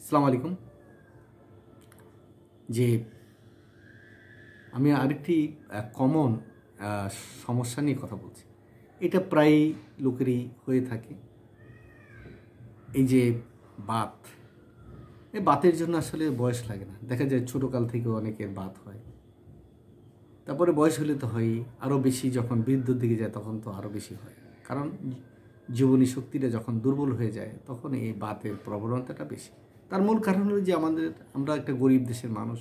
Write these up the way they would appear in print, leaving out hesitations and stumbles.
আসসালামু আলাইকুম। যে আমি আরেকটি কমন সমস্যা নিয়ে কথা বলছি। এটা প্রায় লোকেরই হয়ে থাকে। এই যে বাত, এই বাতের জন্য আসলে বয়স লাগে না। দেখা যায় ছোটোকাল থেকে অনেকের বাত হয়, তারপরে বয়স হলে তো হয়ই, আরও বেশি যখন বৃদ্ধর দিকে যায় তখন তো আরও বেশি হয়। কারণ জীবনী শক্তিটা যখন দুর্বল হয়ে যায় তখন এই বাতের প্রবণতাটা বেশি। তার মূল কারণ হলো যে আমরা একটা গরিব দেশের মানুষ।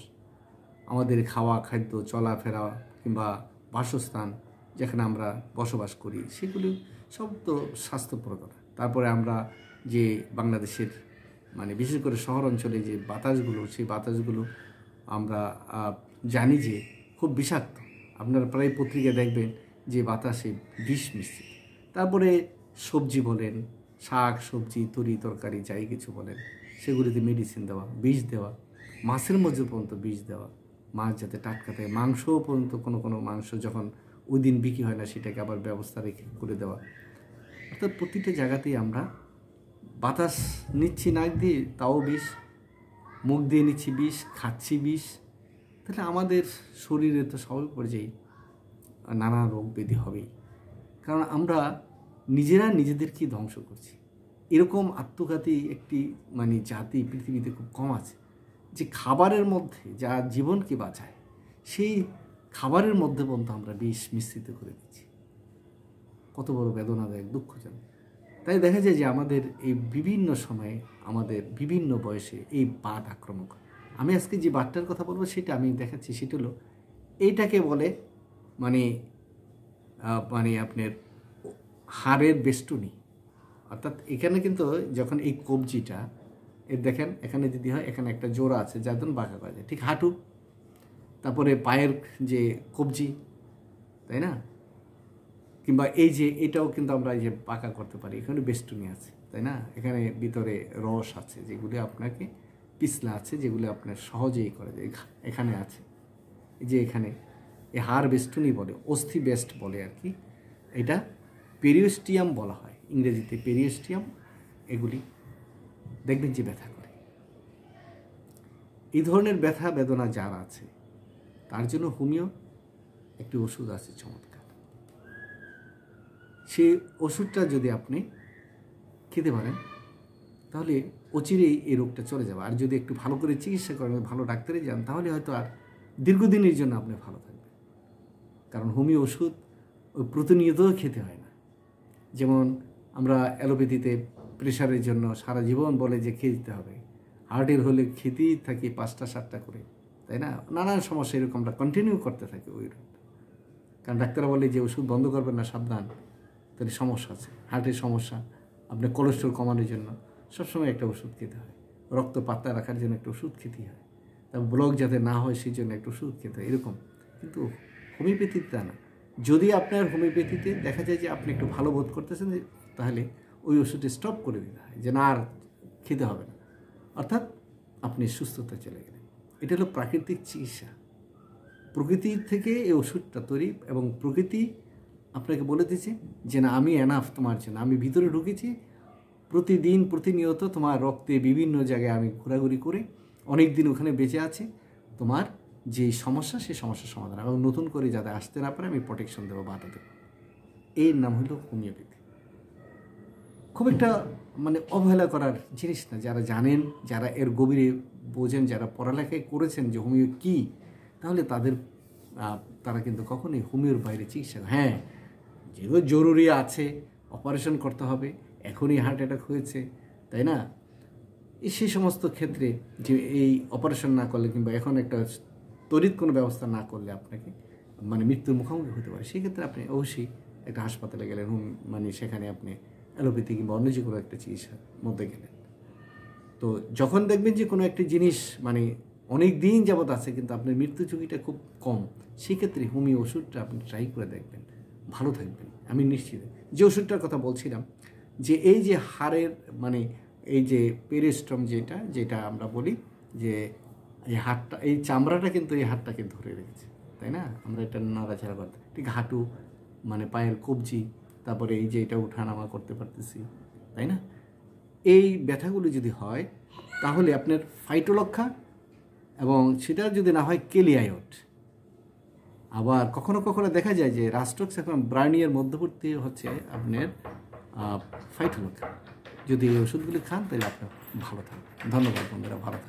আমাদের খাওয়া, খাদ্য, চলাফেরা কিংবা বাসস্থান যেখানে আমরা বসবাস করি সেগুলি সব তো স্বাস্থ্যপ্রদ না। তারপরে আমরা যে বাংলাদেশের বিশেষ করে শহর অঞ্চলে যে বাতাসগুলো, সেই বাতাসগুলো আমরা জানি যে খুব বিষাক্ত। আপনারা প্রায় পত্রিকা দেখবেন যে বাতাসে বিষ মিশছে। তারপরে সবজি বলেন, শাক সবজি, তরি তরকারি যাই কিছু বলেন, সেগুলিতে মেডিসিন দেওয়া, বিষ দেওয়া, মাছের মধ্যে পর্যন্ত বিষ দেওয়া, মাছ যাতে টাটকা থাকে, মাংসও পর্যন্ত কোনো মাংস যখন ওই দিন বিক্রি হয় না সেটাকে আবার ব্যবস্থা রেখে করে দেওয়া। অর্থাৎ প্রতিটা জায়গাতেই আমরা বাতাস নিচ্ছি নাক দিয়ে, তাও বিষ, মুখ দিয়ে নিচ্ছি বিষ, খাচ্ছি বিষ। তাহলে আমাদের শরীরে তো স্বাভাবিক পর্যায়ে নানা রোগ ব্যাধি হবেই। কারণ আমরা নিজেরা নিজেদেরকেই ধ্বংস করছি। এরকম আত্মঘাতী একটি জাতি পৃথিবীতে খুব কম আছে, যে খাবারের মধ্যে যা জীবনকে বাঁচায় সেই খাবারের মধ্যে পর্যন্ত আমরা বিষ মিশ্রিত করে দিচ্ছি। কত বড় বেদনাদায়ক, দুঃখজনক। তাই দেখা যায় যে আমাদের এই বিভিন্ন সময়ে, আমাদের বিভিন্ন বয়সে এই বাত আক্রমণ করে। আমি আজকে যে বাতটার কথা বলবো সেটা আমি দেখাচ্ছি, সেটা হলো এইটাকে বলে আপনার হাড়ের বেষ্টনী। অর্থাৎ এখানে কিন্তু যখন এই কবজিটা দেখেন, এখানে যদি হয়, এখানে একটা জোড়া আছে যার জন্য বাঁকা করা যায়, ঠিক হাঁটু, তারপরে পায়ের যে কবজি, তাই না? কিংবা এই যে এটাও কিন্তু আমরা এই যে পাকা করতে পারি, এখানে বেষ্টনী আছে, তাই না? এখানে ভিতরে রস আছে যেগুলি আপনাকে পিছলা আছে, যেগুলি আপনার সহজেই করে যায়। এখানে আছে, এই যে এখানে এই হাড় বেষ্টনী বলে, অস্থি বেস্ট বলে আর কি। এটা পেরিওস্টিয়াম বলা হয় ইংরেজিতে, পেরিওস্টিয়াম। এগুলি দেখবেন যে ব্যথা করে। এই ধরনের ব্যথা বেদনা যার আছে তার জন্য হোমিও একটি ওষুধ আছে চমৎকার। সেই ওষুধটা যদি আপনি খেতে পারেন তাহলে অচিরেই এই রোগটা চলে যাবে। আর যদি একটু ভালো করে চিকিৎসা করেন, ভালো ডাক্তারে যান, তাহলে হয়তো আর দীর্ঘদিনের জন্য আপনি ভালো থাকবেন। কারণ হোমিও ওষুধ প্রতিনিয়ত খেতে হয় না। যেমন আমরা অ্যালোপ্যাথিতে প্রেশারের জন্য সারা জীবন বলে যে খেয়ে দিতে হবে, হার্টের হলে খেতেই থাকি 5টা 7টা করে, তাই না? নানান সমস্যা এরকম আমরা কন্টিনিউ করতে থাকি ওই রোগটা। কারণ ডাক্তাররা বলে যে ওষুধ বন্ধ করবেন না, সাবধান, তাহলে সমস্যা আছে, হার্টের সমস্যা, আপনার কোলেস্ট্রল কমানোর জন্য সবসময় একটা ওষুধ খেতে হয়, রক্ত পাতলা রাখার জন্য একটা ওষুধ খেতেই হয়, তারপর ব্লক যাতে না হয় সেই জন্য একটা ওষুধ খেতে হয়, এরকম। কিন্তু হোমিওপ্যাথিতে তা না। যদি আপনার হোমিওপ্যাথিতে দেখা যায় যে আপনি একটু ভালো বোধ করতেছেন, তাহলে ওই ওষুধটা স্টপ করে দিতে হয়, যে না আর খেতে হবে না, অর্থাৎ আপনি সুস্থতা চলে গেলেন। এটা হলো প্রাকৃতিক চিকিৎসা। প্রকৃতির থেকে এই ওষুধটা তৈরি, এবং প্রকৃতি আপনাকে বলে দিচ্ছে যে না, আমি এনাফ তোমার জন্য, আমি ভিতরে ঢুকেছি, প্রতিদিন প্রতিনিয়ত তোমার রক্তে বিভিন্ন জায়গায় আমি ঘোরাঘুরি করে অনেক দিন ওখানে বেঁচে আছি, তোমার যে সমস্যা সেই সমস্যার সমাধান, এবং নতুন করে যাতে আসতে না পারে আমি প্রোটেকশন দেবো, বাধা দেবো। এর নাম হলো হোমিওপ্যাথি। খুব একটা অবহেলা করার জিনিস না। যারা জানেন, যারা এর গভীরে বোঝেন, যারা পড়ালেখায় করেছেন যে হোমিও কী, তাহলে তারা কিন্তু কখনোই হোমিওর বাইরে চিকিৎসা, হ্যাঁ যেগুলো জরুরি আছে, অপারেশন করতে হবে, এখনই হার্ট অ্যাটাক হয়েছে, তাই না, সেই সমস্ত ক্ষেত্রে যে এই অপারেশন না করলে কিংবা এখন একটা তড়িৎ কোনো ব্যবস্থা না করলে আপনাকে মৃত্যুর মুখোমুখি হতে পারে, সেক্ষেত্রে আপনি অবশ্যই একটা হাসপাতালে গেলেন, সেখানে আপনি অ্যালোপ্যাথি কিংবা অন্য যে কোনো একটা চিকিৎসার মধ্যে গেলেন। তো যখন দেখবেন যে কোনো একটি জিনিস অনেক দিন যাবৎ আছে কিন্তু আপনার মৃত্যু ঝুঁকিটা খুব কম, সেক্ষেত্রে হোমিও ওষুধটা আপনি ট্রাই করে দেখবেন, ভালো থাকবেন আমি নিশ্চিত। যে ওষুধটার কথা বলছিলাম, যে এই যে হাড়ের এই যে পেরিস্টম যেটা আমরা বলি, যে এই হাড়টা, এই চামড়াটা কিন্তু এই হাড়টাকে ধরে রেখেছে, তাই না? আমরা এটা নাড়াচাড়া করতে, ঠিক হাঁটু, পায়ের কবজি, তারপরে এই যে এটা উঠানামা করতে পারতেছি, তাই না? এই ব্যথাগুলো যদি হয় তাহলে আপনার ফাইটোলক্ষা, এবং সেটা যদি না হয় কেলিয়ায়োট। আবার কখনো কখনো দেখা যায় যে রাস্টক্স এবং ব্রানিয়ার মধ্যবর্তী হচ্ছে আপনার ফাইটোলক্ষা। যদি এই ওষুধগুলি খান তাহলে আপনার ভালো থাকবে। ধন্যবাদ বন্ধুরা, ভালো থাকবে।